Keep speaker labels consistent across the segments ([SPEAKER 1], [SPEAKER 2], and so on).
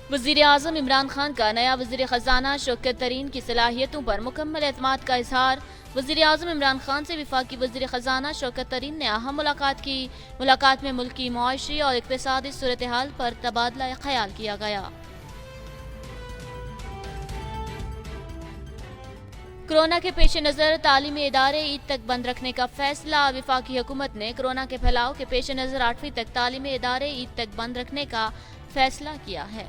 [SPEAKER 1] वज़ीर आज़म इमरान खान का नया वज़ीर ख़ज़ाना शौकत तरीन की सलाहियतों पर मुकम्मल एतमाद का इजहार। वज़ीर आज़म इमरान खान से वफाकी वज़ीर ख़ज़ाना शौकत तरीन ने अहम मुलाकात की। मुलाकात में मुल्क की मुआशी और इक़्तिसादी सूरत हाल पर तबादला ख्याल किया गया। कोरोना के पेश नज़र तालीमी इदारे ईद तक बंद रखने का फैसला। वफाकी हुकूमत ने कोरोना के फैलाव के पेश नज़र 8वीं तक तालीमी इदारे ईद तक बंद रखने का फैसला किया है।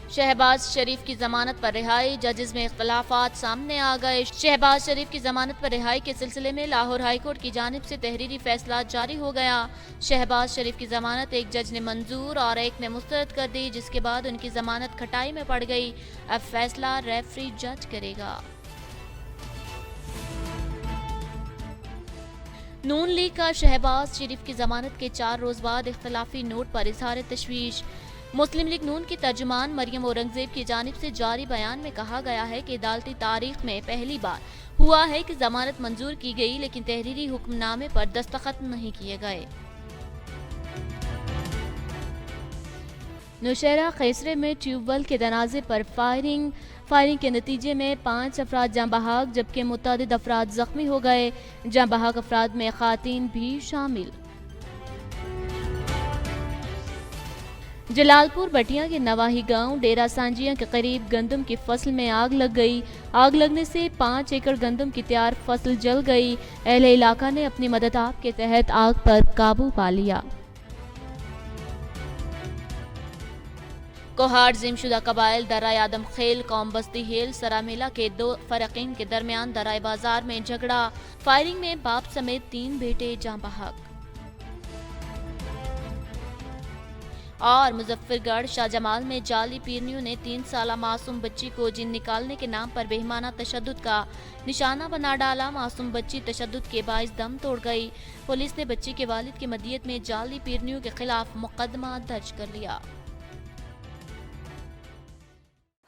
[SPEAKER 1] शहबाज शरीफ की जमानत पर रिहाई, जजेस में इख्तलाफात सामने आ गए। शहबाज शरीफ की जमानत पर रिहाई के सिलसिले में लाहौर हाई कोर्ट की जानिब से तहरीरी फैसला जारी हो गया। शहबाज शरीफ की जमानत एक जज ने मंजूर और एक ने मुस्तरद कर दी, जिसके बाद उनकी जमानत खटाई में पड़ गई। अब फैसला रेफरी जज करेगा। नून लीग का शहबाज शरीफ की जमानत के 4 रोज बाद इख्तलाफी नोट पर इजहार तशवीश। मुस्लिम लीग नून की तर्जुमान मरियम औरंगजेब की जानिब से जारी बयान में कहा गया है कि अदालती तारीख में पहली बार हुआ है कि जमानत मंजूर की गई, लेकिन तहरीरी हुक्मनामे पर दस्तखत नहीं किए गए। नौशहरा खैसरे में ट्यूबवेल के दरवाजे पर फायरिंग के नतीजे में 5 अफराद जाँ बहक जबकि मुतअद्दिद अफराद जख्मी हो गए। जाँ बहक अफराद में खातीन भी शामिल। जलालपुर बटिया के नवाही गांव डेरा सांजिया के करीब गंदम की फसल में आग लग गई। आग लगने से 5 एकड़ गंदम की तैयार फसल जल गई। अहले इलाका ने अपनी मदद के तहत आग पर काबू पा लिया। कोहाड़ जिमशुदा कबाइल दराय आदम खेल कौम बस्ती हेल सरामेला के 2 फरकीन के दरमियान दराय बाजार में झगड़ा। फायरिंग में बाप समेत 3 बेटे जाँ बहक। और मुजफ्फरगढ़ शाहजमाल में जाली पीरनियों ने 3 साला मासूम बच्ची को जिन निकालने के नाम पर बेईमाना तशद्दुद का निशाना बना डाला। मासूम बच्ची तशद्दुद के बाइस दम तोड़ गई। पुलिस ने बच्ची के वालिद की मदियत में जाली पीरनियों के खिलाफ मुकदमा दर्ज कर लिया।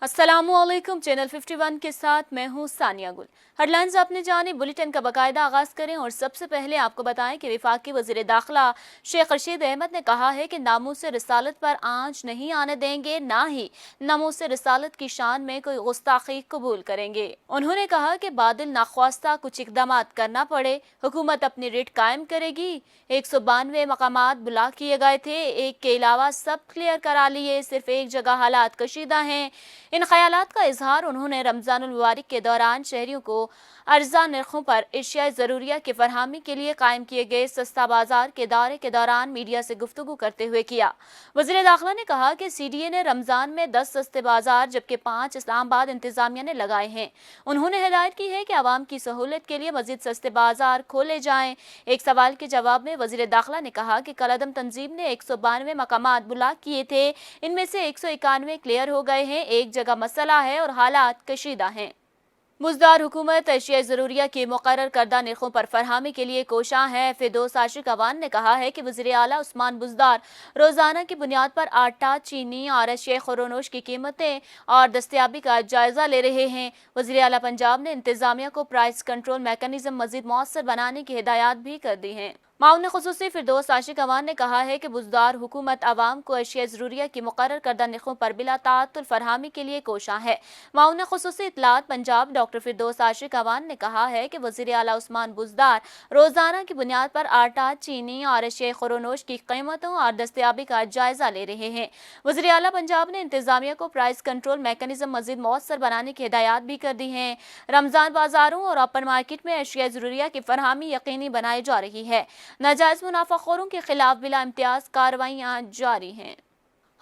[SPEAKER 1] अस्सलामुअलैकुम, चैनल 51 के साथ मैं हूँ सानिया गुल। हेडलाइंस आपने जानी, बुलेटिन का बाकायदा आगाज करें और सबसे पहले आपको बताएं कि वफाकी वज़ीर दाखिला शेख रशीद अहमद ने कहा है कि नामूस रिसालत पर आंच नहीं आने देंगे, ना ही नामूस रिसालत की शान में कोई गुस्ताखी कबूल करेंगे। उन्होंने कहा कि बादल नाख्वास्ता कुछ इकदाम करना पड़े, हुकूमत अपनी रेट कायम करेगी। 192 मकामात बुला किए गए थे, एक के अलावा सब क्लियर करा लिए, सिर्फ एक जगह हालात कशीदा हैं। इन ख्यालात का इजहार उन्होंने रमजानुल मुबारक के दौरान शहरियों को अर्जा नरखों पर एशियाई ज़रूरिया की फरहमी के लिए कायम किए गए सस्ता बाजार के दौरे के दौरान मीडिया से गुफ्तगू करते हुए किया। वज़ीर दाखिला ने कहा कि CDA ने रमजान में 10 सस्ते बाजार जबकि 5 इस्लामाबाद इंतजामिया ने लगाए हैं। उन्होंने हिदायत की है कि आवाम की सहूलत के लिए मजीद सस्ते बाजार खोले जाएं। एक सवाल के जवाब में वज़ीर दाखिला ने कहा कि कलअदम तंजीम ने 192 मकामात बुला किए थे, इनमें से 191 क्लियर हो गए हैं, एक जगह मसला है और हालात कशीदा हैं। बुजदार हुकूमत एशियाई ज़रूरिया की मुकर्रर करदा नरखों पर फरहमी के लिए कोशां है। फिरदौस आशिक अवान ने कहा है कि वज़ीर आला उस्मान बुजदार रोज़ाना की बुनियाद पर आटा, चीनी और एशियाई खुरोनोश की कीमतें और दस्तियाबी का जायजा ले रहे हैं। वज़ीर आला पंजाब ने इंतजामिया को प्राइस कंट्रोल मैकेनिज्म मजीद मौसर बनाने की हिदायत भी कर दी हैं। माउन खुसूसी फिरदौस आशिक अवान ने कहा है कि बुजदार हुकूमत अवाम को एशियाई ज़रूरिया की मुकर्रर करदा नरखों पर बिला ताअत्तुल फरहमी के लिए कोशां है। माउन खुसूसी इत्तलात पंजाब डॉक्टर फिरदौस आशिक अवान ने कहा है कि वज़ीर आला उस्मान बुजदार रोज़ाना की बुनियाद पर आटा, चीनी और एशियाई खुरोनोश की कीमतों और दस्तियाबी का जायजा ले रहे हैं। वज़ीर आला पंजाब ने इंतजामिया को प्राइस कंट्रोल मैकेनिज्म मजीद मौसर बनाने की हिदायत भी कर दी है। रमजान बाजारों और ओपन मार्केट में एशियाई ज़रूरिया की फरहमी यकीनी बनाई जा रही है। नाजायज मुनाफाखोरों के खिलाफ बिला इम्तियाज कार्रवाइयां जारी हैं।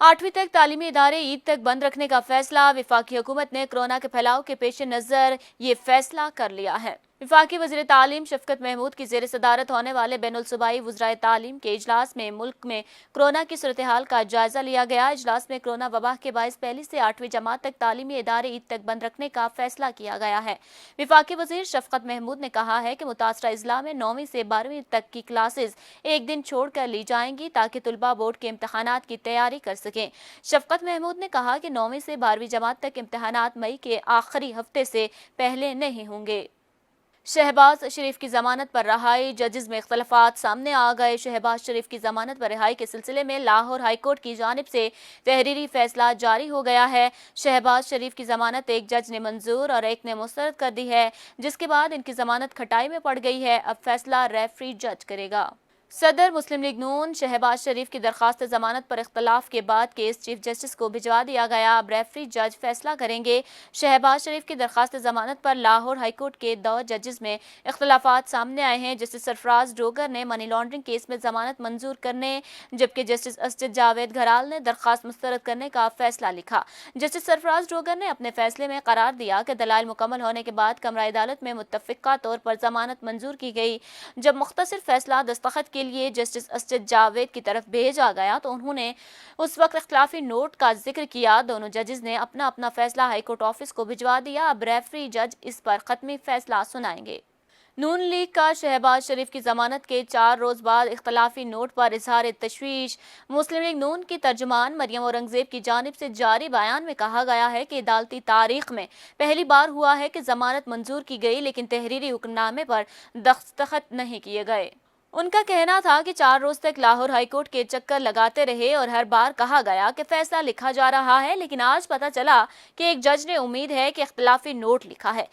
[SPEAKER 1] 8वीं तक तालीमी इदारे ईद तक बंद रखने का फैसला। वफाकी हुकूमत ने कोरोना के फैलाव के पेश नज़र ये फैसला कर लिया है। वफाकी वज़ीर तालीम शफकत महमूद की ज़ेर सदारत होने वाले बैनुल सूबाई वज़राए तालीम के इजलास में मुल्क में कोरोना की सूरत हाल का जायजा लिया गया। इजलास में कोरोना वबा के बायस पहली से 8वीं जमात तक तालीमी इदारे ईद तक बंद रखने का फैसला किया गया है। वफाकी वज़ीर शफकत महमूद ने कहा है कि मुतासरा अजला में 9वीं से 12वीं तक की क्लासेज एक दिन छोड़ कर ली जाएंगी ताकि तुलबा बोर्ड के इम्तहानात की तैयारी कर सकें। शफकत महमूद ने कहा कि 9वीं से 12वीं जमात तक इम्तहानात मई के आखिरी हफ्ते से पहले नहीं होंगे। शहबाज शरीफ की जमानत पर रहाई, जजेस में इख्तलाफात सामने आ गए। शहबाज शरीफ की जमानत पर रिहाई के सिलसिले में लाहौर हाई कोर्ट की जानिब से तहरीरी फैसला जारी हो गया है। शहबाज शरीफ की जमानत एक जज ने मंजूर और एक ने मुस्तरद कर दी है, जिसके बाद इनकी जमानत खटाई में पड़ गई है। अब फैसला रेफरी जज करेगा। सदर मुस्लिम लीग नून शहबाज शरीफ की दरखास्त जमानत पर इख्तलाफ के बाद केस चीफ जस्टिस को भिजवा दिया गया। अब रेफरी जज फैसला करेंगे। शहबाज शरीफ की दरखास्त जमानत पर लाहौर हाईकोर्ट के 2 जजेस में इख्तलाफात सामने आए हैं। जस्टिस सरफराज डोगर ने मनी लॉन्ड्रिंग केस में जमानत मंजूर करने, जबकि जस्टिस असद जावेद घराल ने दरखास्त मुस्तरद करने का फैसला लिखा। जस्टिस सरफराज डोगर ने अपने फैसले में करार दिया कि दलाइल मुकम्मल होने के बाद कमरा अदालत में मुत्तफिका तौर पर जमानत मंजूर की गई। जब मुख्तसर फैसला दस्तखत के लिए जस्टिस असद जावेद की तरफ भेजा गया तो उन्होंने उस वक्त इख्तलाफी नोट का जिक्र किया। दोनों जजेस ने अपना अपना फैसला हाईकोर्ट ऑफिस को भिजवा दिया। अब रेफरी जज इस पर खत्मी फैसला सुनाएंगे। नून लीग का शहबाज शरीफ की जमानत के 4 रोज बाद इख्तलाफी नोट पर इजहार तशवीश। मुस्लिम लीग नून की तर्जुमान मरियम औरंगजेब की जानिब से जारी बयान में कहा गया है कि अदालती तारीख में पहली बार हुआ है कि जमानत मंजूर की गई, लेकिन तहरीरी हुक्मनामे पर दस्तखत नहीं किए गए। उनका कहना था कि 4 रोज तक लाहौर हाईकोर्ट के चक्कर लगाते रहे और हर बार कहा गया कि फैसला लिखा जा रहा है, लेकिन आज पता चला कि एक जज ने उम्मीद है कि इख्तलाफी नोट लिखा है।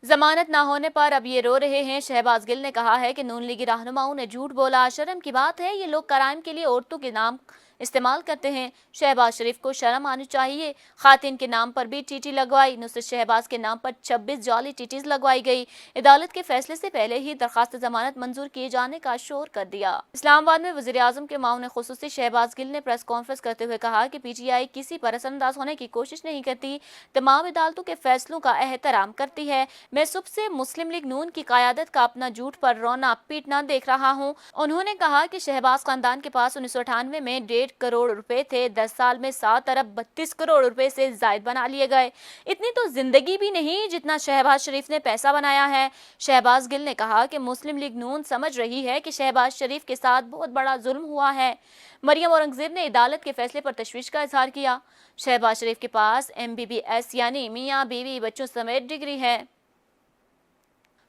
[SPEAKER 1] जमानत ना होने पर अब ये रो रहे हैं। शहबाज गिल ने कहा है कि नून लीगी रहनुमाओं ने झूठ बोला। शर्म की बात है, ये लोग क्राइम के लिए औरतों के नाम इस्तेमाल करते हैं। शहबाज शरीफ को शर्म आनी चाहिए। खातिन के नाम पर भी टीटी लगवाई। नुसरत शहबाज के नाम पर 26 जाली टीटीज लगवाई गई। अदालत के फैसले से पहले ही दरखास्त जमानत मंजूर किए जाने का शोर कर दिया। इस्लामाबाद में वज़ीर आज़म के मामले खुसूसी शहबाज गिल ने प्रेस कॉन्फ्रेंस करते हुए कहा कि PTI किसी पर असरअंदाज होने की कोशिश नहीं करती, तमाम अदालतों के फैसलों का एहतराम करती है। मैं सुबह से मुस्लिम लीग नून की क़यादत का अपना झूठ पर रोना पीटना देख रहा हूँ। उन्होंने कहा कि शहबाज खानदान के पास 1998 में 1.5 करोड़ रुपए थे। 10 साल में 7 अरब 32 करोड़ रुपए से जायद बना लिए गए। इतनी तो जिंदगी भी नहीं जितना शहबाज शरीफ ने पैसा बनाया है। शहबाज गिल ने कहा कि मुस्लिम लीग नून समझ रही है कि शहबाज शरीफ के साथ बहुत बड़ा जुल्म हुआ है। मरियम औरंगजेब ने अदालत के फैसले पर तशवीश का इजहार किया। शहबाज शरीफ के पास MBBS यानी मियाँ बीवी बच्चों समेत डिग्री है।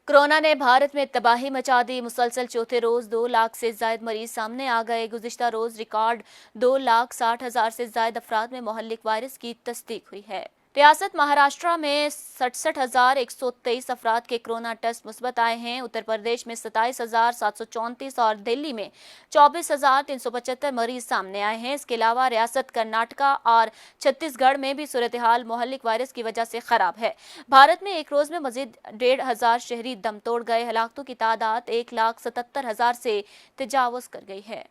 [SPEAKER 1] कोरोना ने भारत में तबाही मचा दी। मुसलसल चौथे रोज 2 लाख से ज्यादा मरीज सामने आ गए। गुज़िश्ता रोज रिकॉर्ड 2,60,000 से ज्यादा अफराद में मोहल्लिक वायरस की तस्दीक हुई है। रियासत महाराष्ट्र में 67,123 अफराद के कोरोना टेस्ट मुस्बत आए हैं। उत्तर प्रदेश में 27,734 और दिल्ली में 24,375 मरीज सामने आए हैं। इसके अलावा रियासत कर्नाटका और छत्तीसगढ़ में भी सूरत हाल मोहल्लिक वायरस की वजह से खराब है। भारत में एक रोज में मजीद 1,500 शहरी दम तोड़ गए। हलाकतों की तादाद 1,77,000 से तजावुज कर गई है।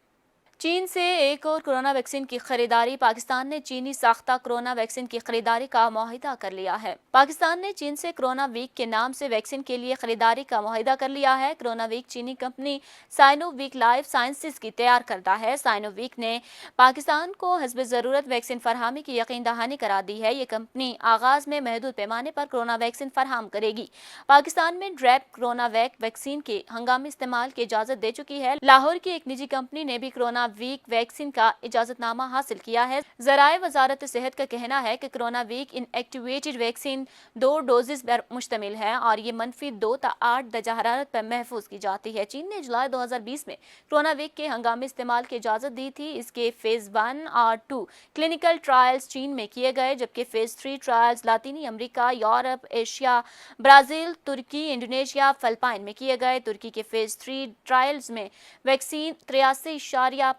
[SPEAKER 1] चीन से एक और कोरोना वैक्सीन की खरीदारी। पाकिस्तान ने चीनी साख्ता कोरोना वैक्सीन की खरीदारी का मुआहिदा कर लिया है। पाकिस्तान ने चीन से कोरोना वीक के नाम से वैक्सीन के लिए खरीदारी का मुआहिदा कर लिया है। कोरोना वीक चीनी कंपनी साइनोवीक लाइफ साइंसेज की तैयार करता है। साइनोवीक ने पाकिस्तान को हस्ब ज़रूरत वैक्सीन फरहामी की यकीन दहानी करा दी है। ये कंपनी आगाज में महदूद पैमाने पर कोरोना वैक्सीन फरहम करेगी। पाकिस्तान में ड्रैप कोरोना वैक्सीन के हंगामी इस्तेमाल की इजाजत दे चुकी है। लाहौर की एक निजी कंपनी ने भी कोरोना वीक वैक्सीन का इजाजतनामा हासिल किया है। ज़राए वजारत सेहत का कहना है कि CoronaVac inactivated vaccine 2 doses पर मुश्तमिल है और ये -2 से 8 दर्जा हरारत पर महफूज की जाती है। चीन ने जुलाई 2020 में कोरोना वीक के हंगामी इस्तेमाल की इजाजत दी थी। इसके फेज 1 और 2 क्लिनिकल ट्रायल्स चीन में किए गए, जबकि फेज 3 ट्रायल्स लातीनी अमेरिका, यूरोप, एशिया, ब्राजील, तुर्की, इंडोनेशिया, फिलिपाइन में किए गए। तुर्की के फेज 3 ट्रायल्स में वैक्सीन 83.5%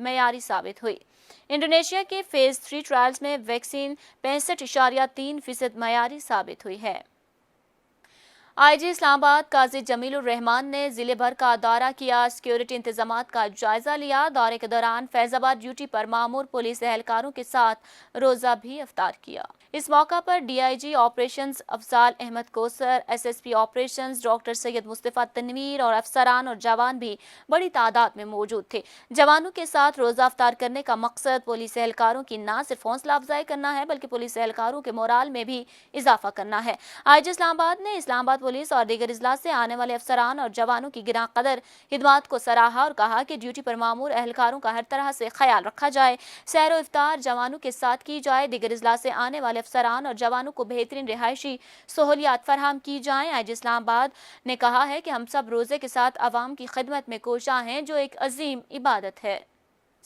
[SPEAKER 1] मयारी साबित हुई। इंडोनेशिया के फेज 3 ट्रायल्स में वैक्सीन 65.3% मयारी साबित हुई है। IG इस्लामाबाद काजी जमीलुर रहमान ने जिले भर का दौरा किया, सिक्योरिटी इंतजामात का जायजा लिया। दौरे के दौरान फैजाबाद ड्यूटी पर मामूर पुलिस एहलकारों के साथ रोजा भी इफ्तार किया। इस मौका पर DIG operations Afzal Ahmed Kausar, SSP operations doctor Syed Mustafa Tanveer और अफसरान और जवान भी बड़ी तादाद में मौजूद थे। जवानों के साथ रोजा इफ्तार करने का मकसद पुलिस एहलकारों की न सिर्फ हौसला अफजाई करना है, बल्कि पुलिस एहलकारों के मोराल में भी इजाफा करना है। IG इस्लामाबाद ने इस्लामाबाद पुलिस और दीगर इजलास से आने वाले अफसरान और जवानों की गिरा कदर खिदमात को सराहा और कहा कि ड्यूटी पर मामूर एहलकारों का हर तरह से ख्याल रखा जाए। सैर व इफ्तार जवानों के साथ की जाए। दीगर इजलास से आने वाले افسران اور جوانوں کو بہترین رہائشی سہولیات فراہم کی جائیں۔ آج اسلام آباد نے کہا ہے کہ ہم سب روزے کے ساتھ عوام کی خدمت میں کوشاں ہیں، جو ایک عظیم عبادت ہے۔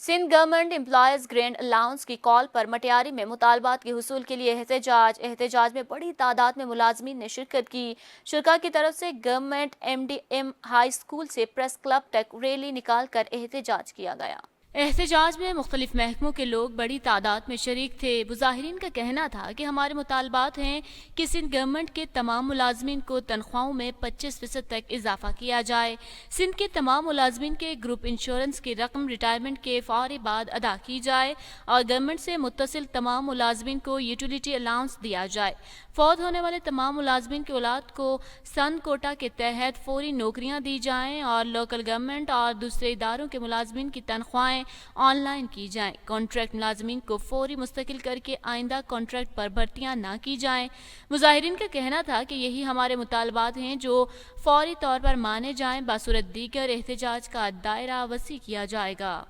[SPEAKER 1] Sindh government employees grand allowance کی کال پر مٹیاری میں مطالبات کے حصول کے لیے احتجاج میں بڑی تعداد میں ملازمین نے شرکت کی۔ شرکاء کی طرف سے گورنمنٹ MDM ہائی اسکول سے پریس کلب تک ریلی نکال کر احتجاج کیا گیا۔ احتجاج میں مختلف محکموں کے لوگ بڑی تعداد میں شریک تھے۔ مظاہرین کا کہنا تھا کہ ہمارے مطالبات ہیں کہ سندھ گورنمنٹ کے تمام ملازمین کو تنخواہوں میں 25% تک اضافہ کیا جائے، سندھ کے تمام ملازمین کے گروپ انشورنس کی رقم ریٹائرمنٹ کے فوری بعد ادا کی جائے اور گورنمنٹ سے متصل تمام ملازمین کو یوٹیلیٹی الاؤنس دیا جائے۔ فوت ہونے والے تمام ملازمین کی اولاد کو سن کوٹا کے تحت فوری نوکریاں دی جائیں اور لوکل گورنمنٹ اور دوسرے اداروں کے ملازمین کی تنخواہیں آن لائن کی جائیں۔ کانٹریکٹ ملازمین کو فوری مستقل کر کے آئندہ کانٹریکٹ پر بھرتیاں نہ کی جائیں۔ مظاہرین کا کہنا تھا کہ یہی ہمارے مطالبات ہیں جو فوری طور پر مانے جائیں، بصورت دیگر احتجاج کا دائرہ وسیع کیا جائے گا۔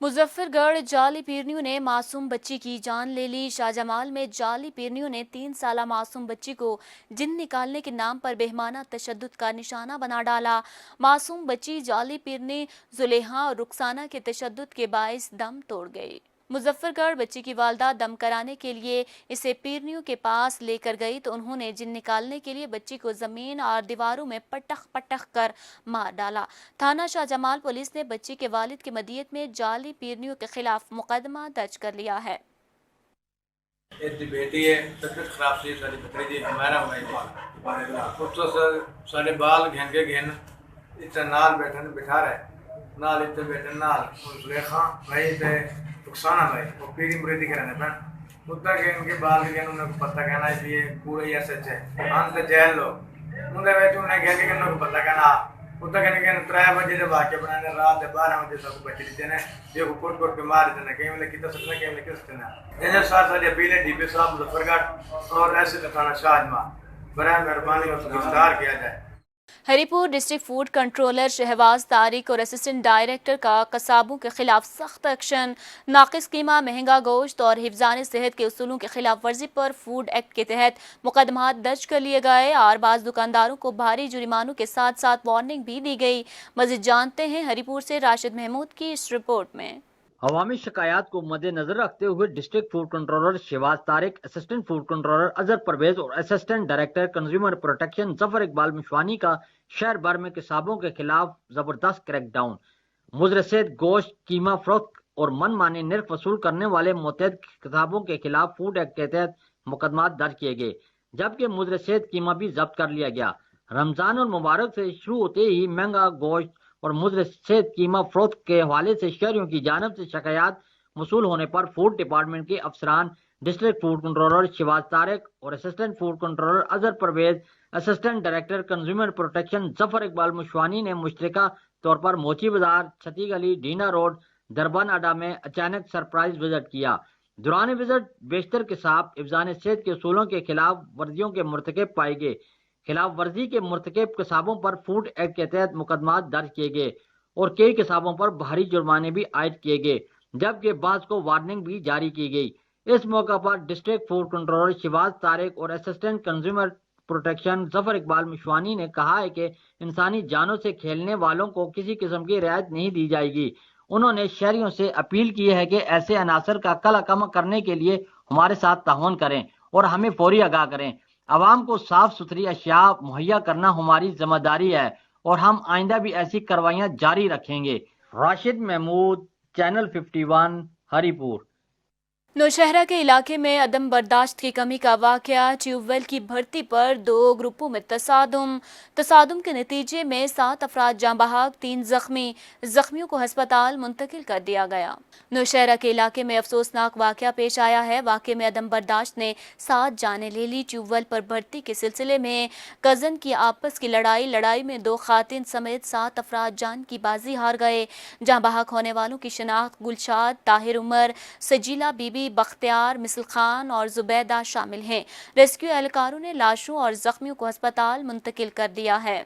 [SPEAKER 1] مظفر گڑھ جعلی پیرنیوں نے معصوم بچی کی جان لے لی۔ شاہ جمال میں جعلی پیرنیوں نے 3 سالہ معصوم بچی کو جن نکالنے کے نام پر بہیمانہ تشدد کا نشانہ بنا ڈالا۔ معصوم بچی جعلی پیرنی زلیخا اور رخسانہ کے تشدد کے باعث دم توڑ گئی۔ مظفر گڑھ بچی کی والدہ دم کرانے کے لیے اسے پیرنیوں کے پاس لے کر گئی تو انہوں نے جن نکالنے کے لیے بچی کو زمین اور دیواروں میں پٹخ کر مار ڈالا۔ تھانہ شاہ جمال پولیس نے بچی کے والد کی مدیت میں جعلی پیرنیوں کے خلاف مقدمہ درج کر لیا ہے۔
[SPEAKER 2] ایک بیٹی ہے، طبیعت خراب سی ساری پتری دی ہمارا اس تو سارے بال گھن کے گھن اتنا نال بیٹھن بٹھا رہے نال اتنے بیٹھن نال زلیخا بھائی تے رخسانہ بھائی وہ پیری مریدی کے رہنے پہن مدہ کہ ان کے بال کے گھن انہیں کو پتہ کہنا ہے کہ یہ پورے ہی سچ ہے ہم تے جہل لوگ مندے بیٹھے انہیں گھن کے انہیں کو پتہ کہنا مدہ کہنے کہ 3 بجے دے واقع بنانے رات 12 بجے تک بچے دیتے ہیں یہ کو کوٹ پہ مار دیتے ہیں کہیں ملے کتا سکتے ہیں کہیں ملے کس سکتے ہیں انہیں ساتھ ساتھ اپیل ہے DP صاحب مظفر گڑھ اور ایسے تھانہ شاہ جمال برائے مہربانی اس کو گرفتار کیا جائے۔
[SPEAKER 1] Haripur district food controller Shahbaz Tariq اور اسسٹنٹ ڈائریکٹر کا قصابوں کے خلاف سخت ایکشن۔ ناقص قیمہ، مہنگا گوشت اور حفظان صحت کے اصولوں کی خلاف ورزی پر فوڈ ایکٹ کے تحت مقدمات درج کر لیے گئے اور بعض دکانداروں کو بھاری جرمانوں کے ساتھ ساتھ وارننگ بھی دی گئی۔ مزید جانتے ہیں ہری پور سے راشد محمود کی اس رپورٹ میں۔
[SPEAKER 3] عوامی شکایات کو مد نظر رکھتے ہوئے district food controller Shahbaz Tariq, assistant food controller Azhar Pervaiz اور assistant director consumer protection Zafar Iqbal Mashwani کا شہر بھر میں قصابوں کے خلاف زبردست کریک ڈاؤن۔ مضر صحت گوشت قیمہ فروخت اور من مانی نرخ وصول کرنے والے متعدد قصابوں کے خلاف فوڈ ایکٹ کے تحت مقدمات درج کیے گئے، جبکہ مضر صحت قیمہ بھی ضبط کر لیا گیا۔ رمضان المبارک سے شروع ہوتے ہی مہنگا گوشت اور مضر صحت قیمہ فروخت کے حوالے سے شہریوں کی جانب سے شکایات موصول ہونے پر فوڈ ڈپارٹمنٹ کے افسران، district food controller Shahbaz Tariq اور assistant food controller Azhar Pervaiz, assistant director consumer protection Zafar Iqbal Mashwani نے مشترکہ طور پر موچی بازار، چھتی گلی، ڈینا روڈ، دربن اڈا میں اچانک سرپرائز وزٹ کیا۔ دوران وزٹ بیشتر قصاب حفظان صحت کے اصولوں کے خلاف ورزیوں کے مرتکب پائے گئے۔ خلاف ورزی کے مرتکب قصابوں پر فوڈ ایکٹ کے تحت مقدمات درج کیے گئے اور کئی قصابوں پر بھاری جرمانے بھی عائد کیے گئے، جبکہ بعض کو وارننگ بھی جاری کی گئی۔ اس موقع پر district food controller Shahbaz Tariq اور assistant consumer protection Zafar Iqbal Mashwani نے کہا ہے کہ انسانی جانوں سے کھیلنے والوں کو کسی قسم کی رعایت نہیں دی جائے گی۔ انہوں نے شہریوں سے اپیل کی ہے کہ ایسے عناصر کا کل کم کرنے کے لیے ہمارے ساتھ تعاون کریں اور ہمیں فوری آگاہ کریں۔ عوام کو صاف ستھری اشیاء مہیا کرنا ہماری ذمہ داری ہے اور ہم آئندہ بھی ایسی کاروائیاں جاری رکھیں گے۔ راشد محمود، چینل 51، ہری پور۔
[SPEAKER 1] نوشہرہ کے علاقے میں عدم برداشت کی کمی کا واقعہ، ٹیوب ویل کی بھرتی پر 2 گروپوں میں تصادم کے نتیجے میں 7 افراد جاں بحق، 3 زخمیوں کو ہسپتال منتقل کر دیا گیا۔ نوشہرہ کے علاقے میں افسوسناک واقعہ پیش آیا ہے۔ واقعے میں عدم برداشت نے 7 جانیں لے لی۔ ٹیوب ویل پر بھرتی کے سلسلے میں کزن کی آپس کی لڑائی میں 2 خواتین سمیت 7 افراد جان کی بازی ہار گئے۔ جاں بحق ہونے والوں کی شناخت گلشاد، طاہر عمر، سجیلہ بی بی، بختیار، مثل خان اور زبیدہ شامل ہیں۔ ریسکیو اہلکاروں نے لاشوں اور زخمیوں کو ہسپتال منتقل کر دیا ہے۔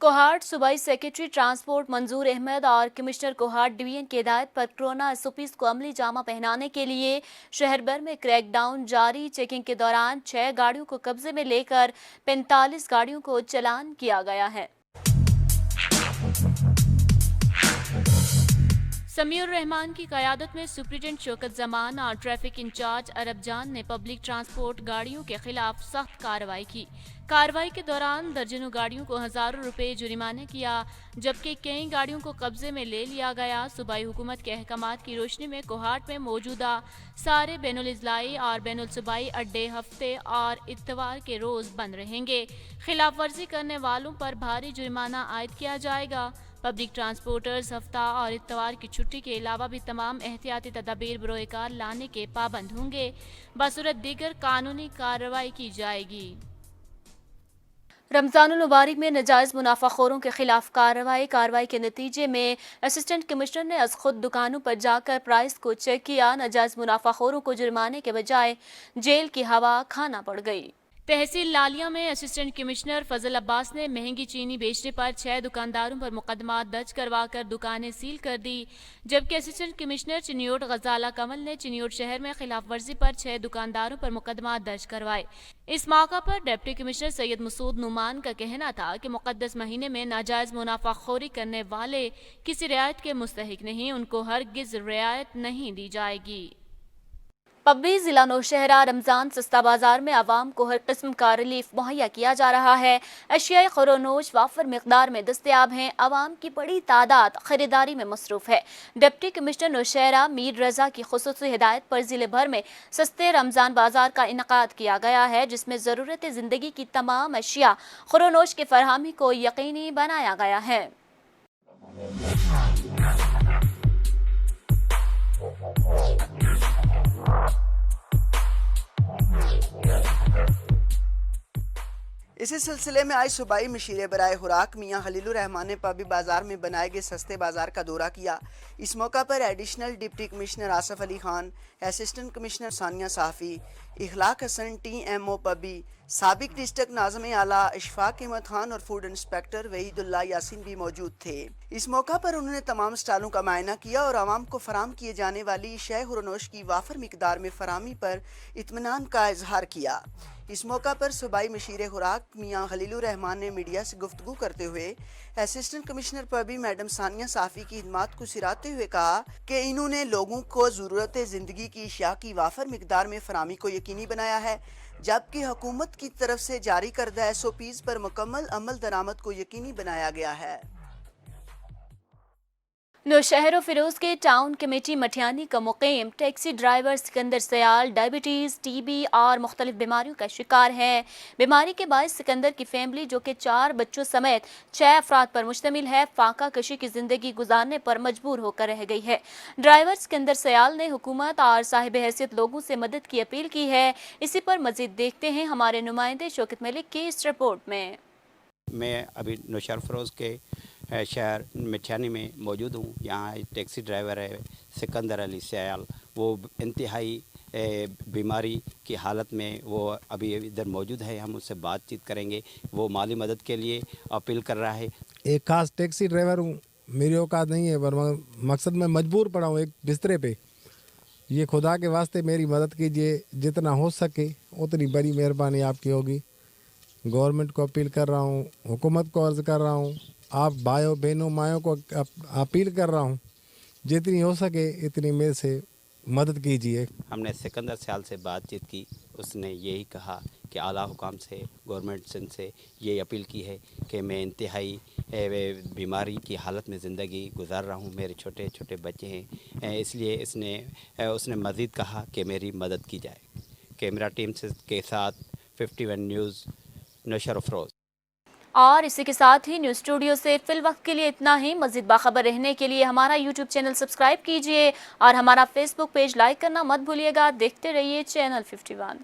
[SPEAKER 1] कोहाट सूबाई सेक्रेटरी ट्रांसपोर्ट मंजूर अहमद और कमिश्नर कोहाट डिवीजन की हिदायत पर कोरोना एसओपीज को अमली जामा पहनाने के लिए शहर भर में क्रैकडाउन जारी। चेकिंग के दौरान 6 गाड़ियों को कब्जे में लेकर 45 गाड़ियों को चालान किया गया है। समीउर रहमान की क़यादत में सुप्रिटेंडेंट शौकत जमान और ट्रैफिक इंचार्ज अरब जान ने पब्लिक ट्रांसपोर्ट गाड़ियों के खिलाफ सख्त कार्रवाई की। कार्रवाई के दौरान दर्जनों गाड़ियों को हजारों रुपए जुर्माना किया, जबकि कई गाड़ियों को कब्जे में ले लिया गया। सूबाई हुकूमत के अहकामात की रोशनी में कोहाट में मौजूदा सारे बैनुल इजलाई और बैनुल सूबाई अड्डे हफ्ते और इतवार के रोज बंद रहेंगे। खिलाफ वर्जी करने वालों पर भारी जुर्माना आयद किया जाएगा। पब्लिक ट्रांसपोर्टर्स हफ्ता और इतवार की छुट्टी के अलावा भी तमाम एहतियाती तदाबीर बरोएकार लाने के पाबंद होंगे। बसूरत दीगर कानूनी कार्रवाई की जाएगी। रमजानुल मुबारक में नजायज मुनाफाखोरों के खिलाफ कार्रवाई के नतीजे में असिस्टेंट कमिश्नर ने अज खुद दुकानों पर जाकर प्राइस को चेक किया। नजायज मुनाफाखोरों को जुर्माने के बजाय जेल की हवा खाना पड़ गई। तहसील लालिया में असिस्टेंट कमिश्नर फजल अब्बास ने महंगी चीनी बेचने पर 6 दुकानदारों पर मुकदमा दर्ज करवाकर दुकानें सील कर दी, जबकि असिस्टेंट कमिश्नर चिन्योट गजाला कमल ने चिन्योट शहर में खिलाफ वर्जी पर 6 दुकानदारों पर मुकदमा दर्ज करवाए। इस मौका पर डिप्टी कमिश्नर सैयद मसूद नुमान का कहना था कि मुकद्दस महीने में नाजायज मुनाफाखोरी करने वाले किसी रियायत के मुस्तहिक नहीं, उनको हरगिज रियायत नहीं दी जाएगी। पब्बी जिला नौशहरा रमजान सस्ता बाजार में आवाम को हर किस्म का रिलीफ मुहैया किया जा रहा है। अशियाए खुरोनोश वाफर मिकदार में दस्तयाब हैं। आवाम की बड़ी तादाद खरीदारी में मसरूफ है। डिप्टी कमिश्नर नौशहरा मीर रजा की खुसूसी हिदायत पर जिले भर में सस्ते रमजान बाजार का इनकाद किया गया है, जिसमें ज़रूरत ज़िंदगी की तमाम अशिया खुरोनोश की फरहमी को यकीनी बनाया गया है।
[SPEAKER 4] इसी सिलसिले में आज सूबाई मशीर बराए खुराक मियाँ खलीलुर रहमान ने पब्बी बाजार में बनाए गए सस्ते बाजार का दौरा किया। इस मौका पर additional deputy commissioner Asaf Ali Khan, assistant commissioner Sania Safi, Ikhlaq Hassan TMO Pabbi, साबिक डिस्ट्रिक्ट नाज़िम आला इशफाक अहमद खान और फूड इंस्पेक्टर वहीदुल्लाह यासीन भी मौजूद थे। इस मौका पर उन्होंने तमाम स्टॉलों का मायना किया और आवाम को फराम किए जाने वाली शय खुरोनोश की वाफर मिकदार में फरामी पर इत्मीनान का इजहार किया। इस मौका पर सूबाई मशीर खुराक मियाँ खलीलुर रहमान ने मीडिया से गुफ्तगू करते हुए असिस्टेंट कमिश्नर पब्बी मैडम सानिया साफ़ी की खिदमात को सिराते हुए कहा कि इन्होंने लोगों को ज़रूरत ज़िंदगी की अशिया की वाफर मिकदार में फरामी को यकीनी बनाया है, जबकि हुकूमत की तरफ से जारी करदा SOPs पर मुकम्मल अमल दरामद को यकीनी बनाया गया है।
[SPEAKER 1] नौशहर फिरोज के टाउन कमेटी मठियानी का मुकीम taxi driver Sikandar Sayal diabetes, TB और मुख्तलिफ बीमारियों का शिकार है। बीमारी के बायस सिकंदर की फैमिली, जो कि 4 बच्चों समेत 6 अफराद पर मुश्तमिल है, फाका कशी की जिंदगी गुजारने पर मजबूर होकर रह गई है। ड्राइवर सिकंदर सयाल ने हुकूमत और साहिब हैसियत लोगों से मदद की अपील की है। इसी पर मजीद देखते हैं हमारे नुमाइंदे शौकत मलिक की इस रिपोर्ट में।
[SPEAKER 5] मैं अभी नौशहर फिरोज के शहर मिठियानी में मौजूद हूँ। यहाँ टैक्सी ड्राइवर है सिकंदर अली सयाल, वो इंतहाई बीमारी की हालत में वो अभी इधर मौजूद है। हम उससे बातचीत करेंगे। वो माली मदद के लिए अपील कर रहा है।
[SPEAKER 6] एक खास टैक्सी ड्राइवर हूँ, मेरी औकात नहीं है, पर मकसद में मजबूर पड़ा हूँ एक बिस्तरे पे। ये खुदा के वास्ते मेरी मदद कीजिए, जितना हो सके उतनी बड़ी मेहरबानी आपकी होगी। गवर्नमेंट को अपील कर रहा हूँ, हुकूमत को अर्ज़ कर रहा हूँ, आप भाइयों बहनों मायों को अपील कर रहा हूँ, जितनी हो सके इतनी मेरे से मदद कीजिए। हमने
[SPEAKER 5] सिकंदर सयाल से बातचीत की। उसने यही कहा कि आला हुकाम से, गवर्नमेंट सिंध से ये अपील की है कि मैं इंतहाई बीमारी की हालत में ज़िंदगी गुजार रहा हूँ, मेरे छोटे छोटे बच्चे हैं, इसलिए उसने मज़ीद कहा कि मेरी मदद की जाए। कैमरा टीम के साथ 51 न्यूज़ नौशहर फिरोज।
[SPEAKER 1] और इसी के साथ ही न्यूज़ स्टूडियो से फिल वक्त के लिए इतना ही। मज़ीद बाखबर रहने के लिए हमारा YouTube चैनल सब्सक्राइब कीजिए और हमारा Facebook पेज लाइक करना मत भूलिएगा। देखते रहिए चैनल 51।